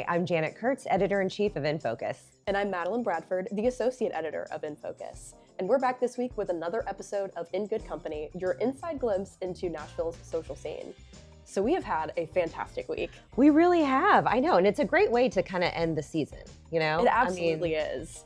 Hi, I'm Janet Kurtz, Editor-in-Chief of InFocus. And I'm Madeline Bradford, the Associate Editor of InFocus. And we're back this week with another episode of In Good Company, your inside glimpse into Nashville's social scene. So we have had a fantastic week. We really have, I know, and it's a great way to kind of end the season, you know? It absolutely is.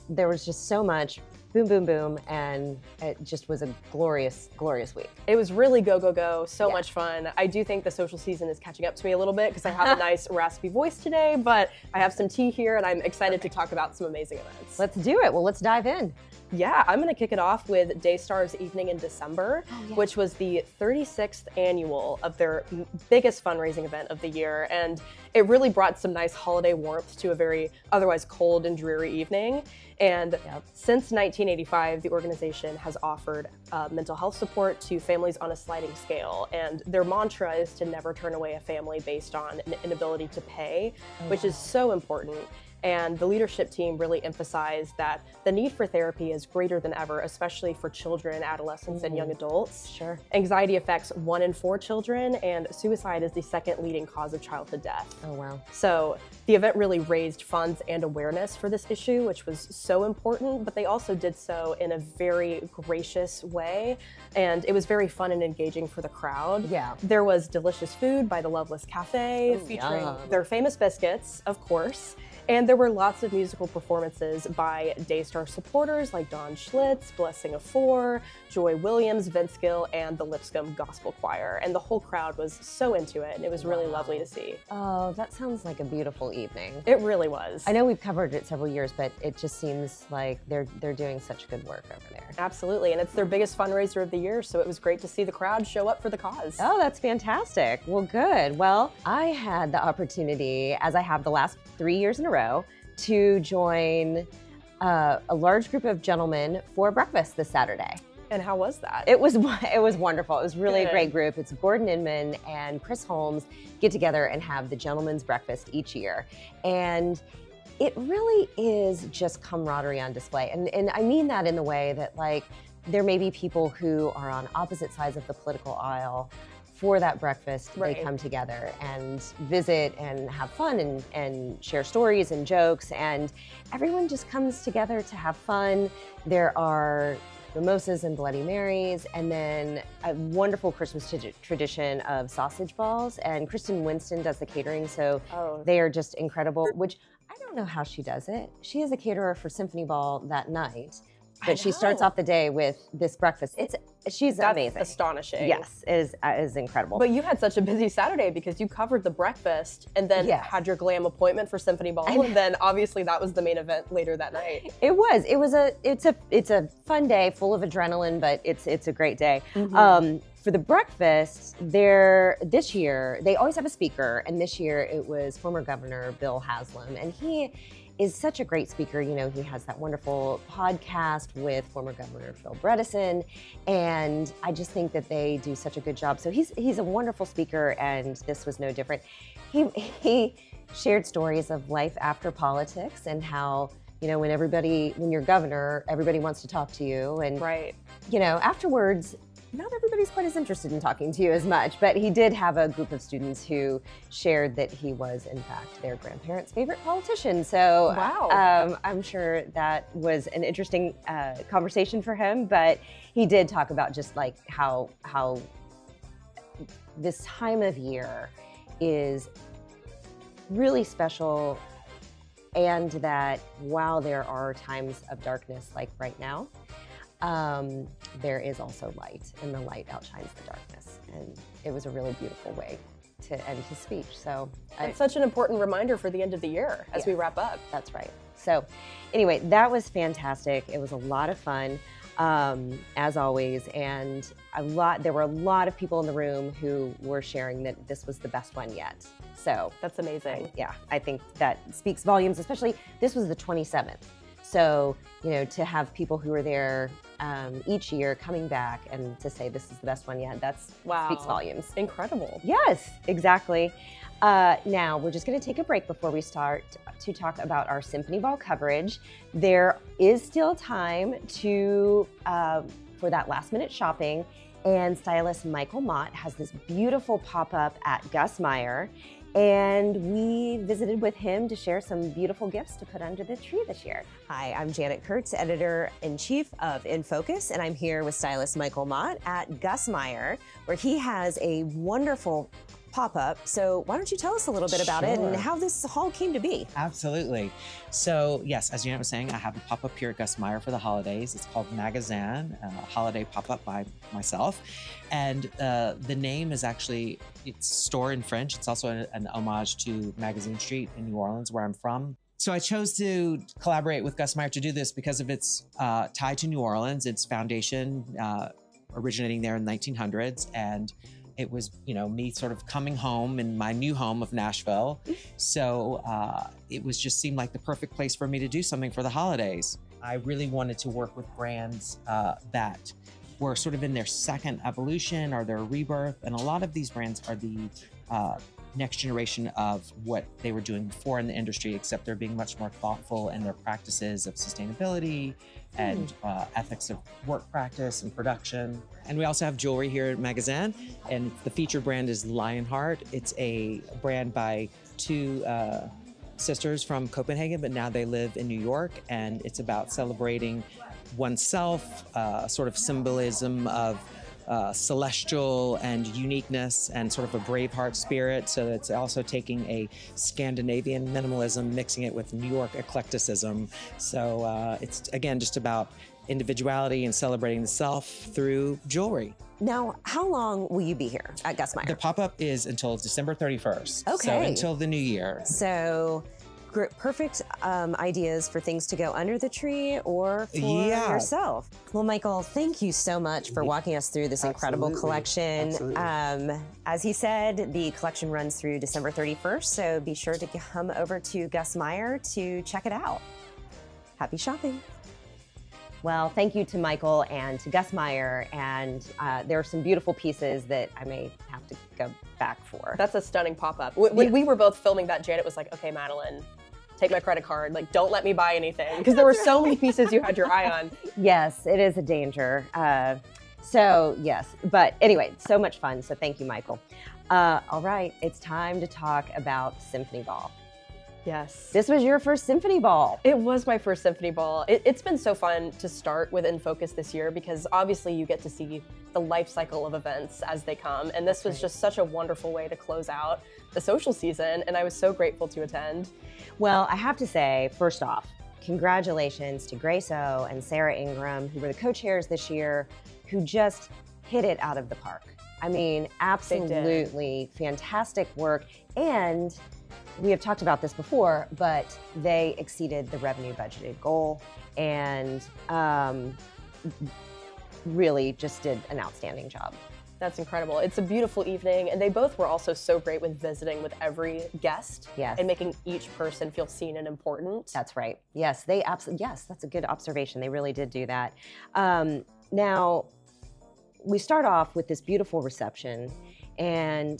There was just so much boom, boom, boom, and it just was a glorious, glorious week. It was really go, go, go, so much fun. I do think the social season is catching up to me a little bit because I have a nice raspy voice today, but I have some tea here and I'm excited to talk about some amazing events. Let's do it. Well, let's dive in. Yeah, I'm gonna kick it off with Daystar's Evening in December, which was the 36th annual of their biggest fundraising event of the year. And it really brought some nice holiday warmth to a very otherwise cold and dreary evening. And since 1985, the organization has offered mental health support to families on a sliding scale. And their mantra is to never turn away a family based on an inability to pay, which is so important. And the leadership team really emphasized that the need for therapy is greater than ever, especially for children, adolescents, and young adults. Sure. Anxiety affects 1 in 4 children, and suicide is the second leading cause of childhood death. Oh, wow. So the event really raised funds and awareness for this issue, which was so important, but they also did so in a very gracious way. And it was very fun and engaging for the crowd. Yeah. There was delicious food by the Loveless Cafe, featuring their famous biscuits, of course. And there were lots of musical performances by Daystar supporters like Don Schlitz, Blessing of Four, Joy Williams, Vince Gill, and the Lipscomb Gospel Choir. And the whole crowd was so into it, and it was really lovely to see. Oh, that sounds like a beautiful evening. It really was. I know we've covered it several years, but it just seems like they're doing such good work over there. Absolutely, and it's their biggest fundraiser of the year, so it was great to see the crowd show up for the cause. Oh, that's fantastic. Well, good. Well, I had the opportunity, as I have the last 3 years in a row, to join a large group of gentlemen for breakfast this Saturday. And how was that? It was wonderful. It was really a great group. It's Gordon Inman and Chris Holmes get together and have the gentleman's breakfast each year. And it really is just camaraderie on display. And I mean that in the way that, like, there may be people who are on opposite sides of the political aisle. For that breakfast, they come together and visit and have fun and share stories and jokes, and everyone just comes together to have fun. There are mimosas and Bloody Marys, and then a wonderful Christmas tradition of sausage balls, and Kristen Winston does the catering, so they are just incredible, which I don't know how she does it. She is a caterer for Symphony Ball that night. But she starts off the day with this breakfast. She's amazing. That's astonishing. Yes, it is incredible. But you had such a busy Saturday because you covered the breakfast and then had your glam appointment for Symphony Ball, and then obviously that was the main event later that night. It was. It's a fun day, full of adrenaline, but it's a great day. For the breakfast, this year they always have a speaker, and this year it was former Governor Bill Haslam, and he is such a great speaker. You know, he has that wonderful podcast with former Governor Phil Bredesen, and I just think that they do such a good job. So he's a wonderful speaker, and this was no different. He shared stories of life after politics and how, you know, when you're governor, everybody wants to talk to you, and you know, afterwards, not everybody's quite as interested in talking to you as much, but he did have a group of students who shared that he was, in fact, their grandparents' favorite politician. So I'm sure that was an interesting conversation for him, but he did talk about just like how this time of year is really special, and that while there are times of darkness like right now, there is also light, and the light outshines the darkness. And it was a really beautiful way to end his speech. So it's such an important reminder for the end of the year as we wrap up. That's right. So anyway, that was fantastic. It was a lot of fun, as always, and there were a lot of people in the room who were sharing that this was the best one yet. So that's amazing. I think that speaks volumes, especially this was the 27th. So, you know, to have people who are there each year coming back and to say this is the best one yet, speaks volumes. Incredible. Yes, exactly. Now, we're just going to take a break before we start to talk about our Symphony Ball coverage. There is still time for that last-minute shopping, and stylist Michael Mott has this beautiful pop-up at Gus Meyer. and we visited with him to share some beautiful gifts to put under the tree this year. Hi, I'm Janet Kurtz, Editor-in-Chief of In Focus, and I'm here with stylist Michael Mott at Gus Meyer, where he has a wonderful pop-up. So why don't you tell us a little bit about it and how this hall came to be? Absolutely. So yes, as Janet was saying, I have a pop-up here at Gus Meyer for the holidays. It's called Magazine, a holiday pop-up by myself. And the name is actually, it's store in French. It's also an homage to Magazine Street in New Orleans, where I'm from. So I chose to collaborate with Gus Meyer to do this because of its tie to New Orleans, its foundation originating there in the 1900s. And it was, me sort of coming home in my new home of Nashville. So it was just seemed like the perfect place for me to do something for the holidays. I really wanted to work with brands that were sort of in their second evolution or their rebirth. And a lot of these brands are the next generation of what they were doing before in the industry, except they're being much more thoughtful in their practices of sustainability and ethics of work practice and production. And we also have jewelry here at Magazine, and the featured brand is Lionheart. It's a brand by two sisters from Copenhagen, but now they live in New York, and it's about celebrating oneself, sort of symbolism of celestial and uniqueness and sort of a Braveheart spirit. So it's also taking a Scandinavian minimalism, mixing it with New York eclecticism. So it's, again, just about individuality and celebrating the self through jewelry. Now, how long will you be here at Gus Meyer? The pop-up is until December 31st. Okay. So until the new year. So perfect ideas for things to go under the tree or for yourself. Well, Michael, thank you so much for walking us through this incredible collection. Absolutely. As he said, the collection runs through December 31st, so be sure to come over to Gus Meyer to check it out. Happy shopping. Well, thank you to Michael and to Gus Meyer, and there are some beautiful pieces that I may have to go back for. That's a stunning pop-up. When we were both filming that, Janet was like, okay, Madeline, take my credit card. Like, don't let me buy anything. Because there were so many pieces you had your eye on. Yes, it is a danger. So yes, but anyway, so much fun. So thank you, Michael. All right, it's time to talk about Symphony Ball. Yes. This was your first Symphony Ball. It was my first Symphony Ball. It's been so fun to start with In Focus this year because obviously you get to see the life cycle of events as they come. And this was just such a wonderful way to close out the social season. And I was so grateful to attend. Well, I have to say, first off, congratulations to Grace O and Sarah Ingram, who were the co-chairs this year, who just hit it out of the park. I mean, absolutely fantastic work. And we have talked about this before, but they exceeded the revenue budgeted goal and really just did an outstanding job. That's incredible. It's a beautiful evening, and they both were also so great with visiting with every guest and making each person feel seen and important. That's right. Yes, yes, that's a good observation. They really did do that. Now, we start off with this beautiful reception, and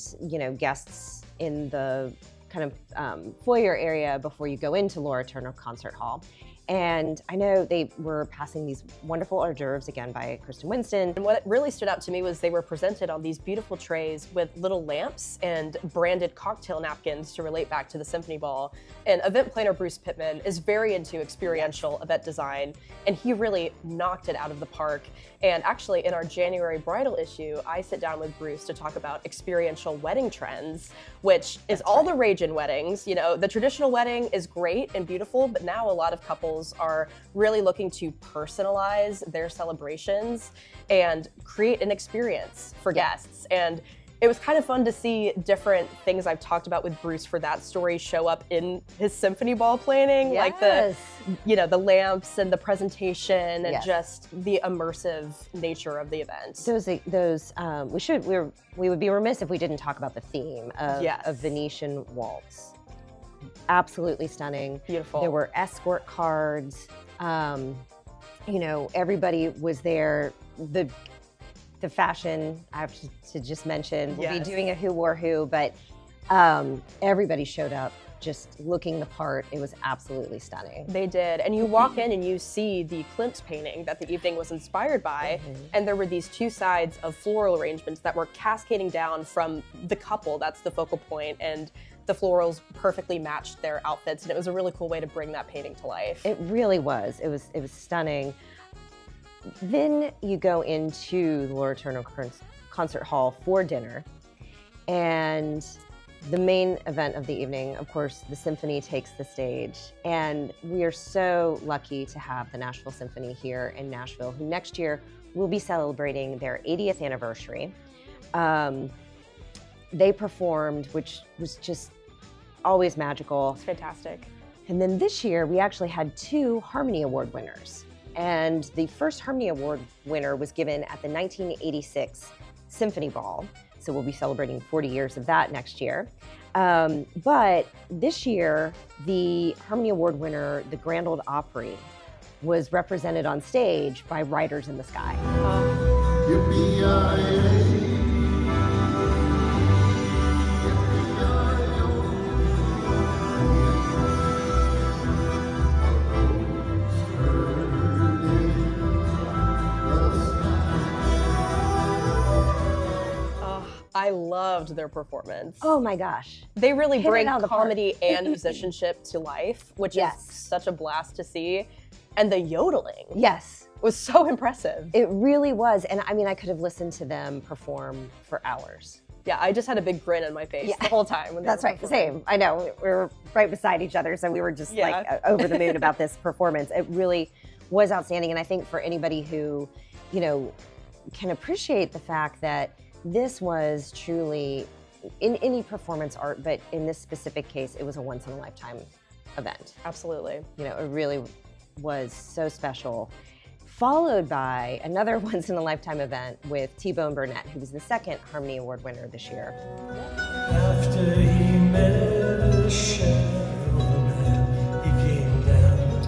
guests in the kind of foyer area before you go into Laura Turner Concert Hall. And I know they were passing these wonderful hors d'oeuvres, again, by Kristen Winston. And what really stood out to me was they were presented on these beautiful trays with little lamps and branded cocktail napkins to relate back to the Symphony Ball. And event planner Bruce Pittman is very into experiential event design, and he really knocked it out of the park. And actually, in our January bridal issue, I sit down with Bruce to talk about experiential wedding trends, which is all the rage in weddings. The traditional wedding is great and beautiful, but now a lot of couples are really looking to personalize their celebrations and create an experience for guests. And it was kind of fun to see different things I've talked about with Bruce for that story show up in his Symphony Ball planning, like the lamps and the presentation and just the immersive nature of the event. We would be remiss if we didn't talk about the theme of Venetian waltz. Absolutely stunning. Beautiful. There were escort cards. Everybody was there. The fashion, I have to just mention, we'll be doing a who wore who, but everybody showed up just looking the part. It was absolutely stunning. They did. And you walk in and you see the Klimt painting that the evening was inspired by. And there were these two sides of floral arrangements that were cascading down from the couple. That's the focal point. And the florals perfectly matched their outfits, and it was a really cool way to bring that painting to life. It really was. It was stunning. Then you go into the Laura Turner Concert Hall for dinner, and the main event of the evening, of course, the symphony takes the stage, and we are so lucky to have the Nashville Symphony here in Nashville, who next year will be celebrating their 80th anniversary. They performed, which was just always magical. It's fantastic. And then this year, we actually had 2 Harmony Award winners. And the first Harmony Award winner was given at the 1986 Symphony Ball. So we'll be celebrating 40 years of that next year. But this year, the Harmony Award winner, the Grand Ole Opry, was represented on stage by Riders in the Sky. I loved their performance. Oh my gosh. They really Hit it bring out of the park. comedy and musicianship to life, which is such a blast to see. And the yodeling Yes. was so impressive. It really was. And I mean, I could have listened to them perform for hours. Yeah, I just had a big grin on my face the whole time. When That's right. Same. I know. We were right beside each other, so we were just like over the moon about this performance. It really was outstanding. And I think for anybody who, you know, can appreciate the fact that this was truly, in any performance art, but in this specific case, it was a once-in-a-lifetime event. Absolutely. You know, it really was so special. Followed by another once-in-a-lifetime event with T-Bone Burnett, who was the second Harmony Award winner this year. After he met a shadow man, he came down.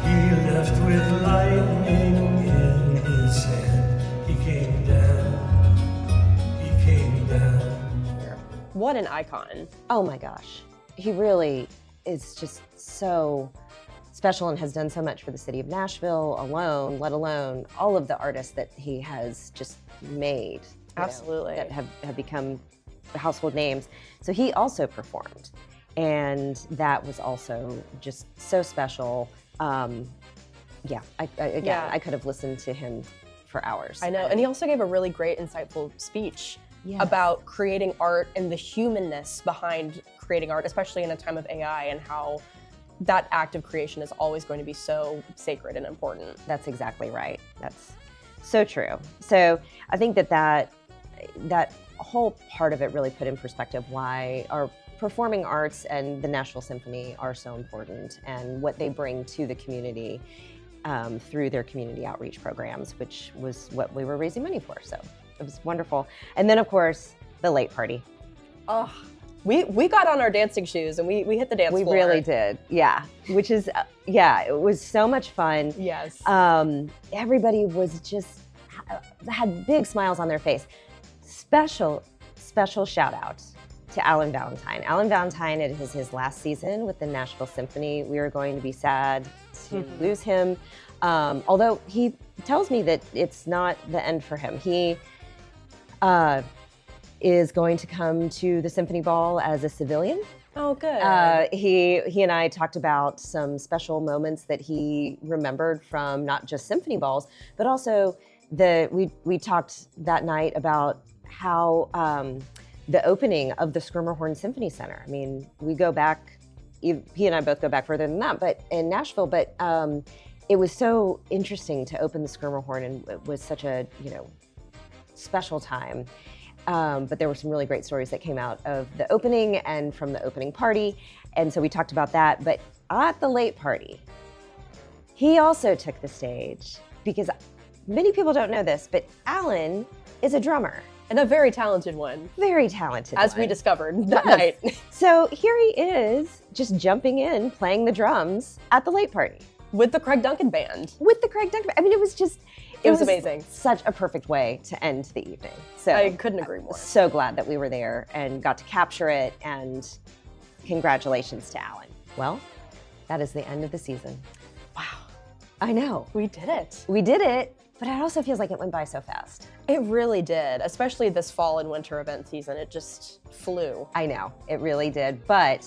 He left with lightning in his hand. He came down. What an icon. Oh my gosh. He really is just so special and has done so much for the city of Nashville alone, let alone all of the artists that he has just made. Absolutely. That have become household names. So he also performed, and that was also just so special. I could have listened to him for hours. I know, and he also gave a really great, insightful speech Yes. about creating art and the humanness behind creating art, especially in a time of AI, and how that act of creation is always going to be so sacred and important. That's exactly right. That's so true. So I think that whole part of it really put in perspective why our performing arts and the Nashville Symphony are so important, and what they bring to the community through their community outreach programs, which was what we were raising money for. So it was wonderful. And then, of course, the late party. Oh, we got on our dancing shoes and we hit the dance floor. We really did. Yeah. Which is, it was so much fun. Yes. Everybody was just, had big smiles on their face. Special shout out to Alan Valentine. Alan Valentine, it is his last season with the Nashville Symphony. We are going to be sad to lose him. Although he tells me that it's not the end for him. He is going to come to the Symphony Ball as a civilian. Oh, good. He and I talked about some special moments that he remembered from not just symphony balls, but also we talked that night about how the opening of the Schermerhorn Symphony Center. I mean, we go back, he and I both go back further than that, but in Nashville, but it was so interesting to open the Schermerhorn, and it was such a, special time. But there were some really great stories that came out of the opening and from the opening party. And so we talked about that. But at the late party, he also took the stage, because many people don't know this, but Alan is a drummer. And a very talented one. Very talented As one. we discovered that Yes. night. So here he is, just jumping in, playing the drums at the late party. With the Craig Duncan Band. With the Craig Duncan. I mean, it was amazing. Such a perfect way to end the evening. So I couldn't agree more. So glad that we were there and got to capture it, and congratulations to Alan. Well, that is the end of the season. Wow. I know. We did it. We did it. but it also feels like it went by so fast. It really did, especially this fall and winter event season. It just flew. I know, it really did. But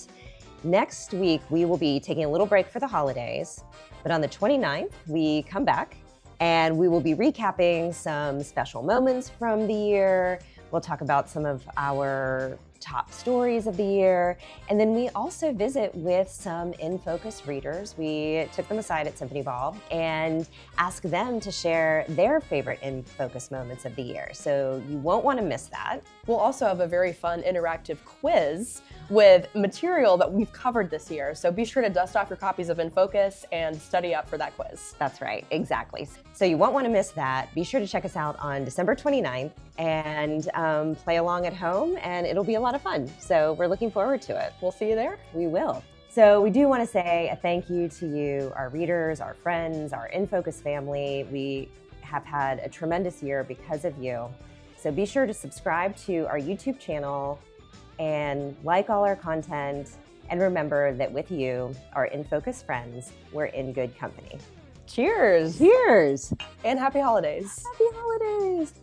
next week, we will be taking a little break for the holidays. But on the 29th, we come back and we will be recapping some special moments from the year. We'll talk about some of our top stories of the year. And then we also visit with some In Focus readers. We took them aside at Symphony Ball and asked them to share their favorite In Focus moments of the year. So you won't want to miss that. We'll also have a very fun interactive quiz with material that we've covered this year. So be sure to dust off your copies of In Focus and study up for that quiz. That's right, exactly. So you won't want to miss that. Be sure to check us out on December 29th and play along at home, and it'll be a lot of fun. So we're looking forward to it. We'll see you there. We will. So we do want to say a thank you to you, our readers, our friends, our In Focus family. We have had a tremendous year because of you. So be sure to subscribe to our YouTube channel and like all our content. And remember that with you, our In Focus friends, we're in good company. Cheers. Cheers. And happy holidays. Happy holidays.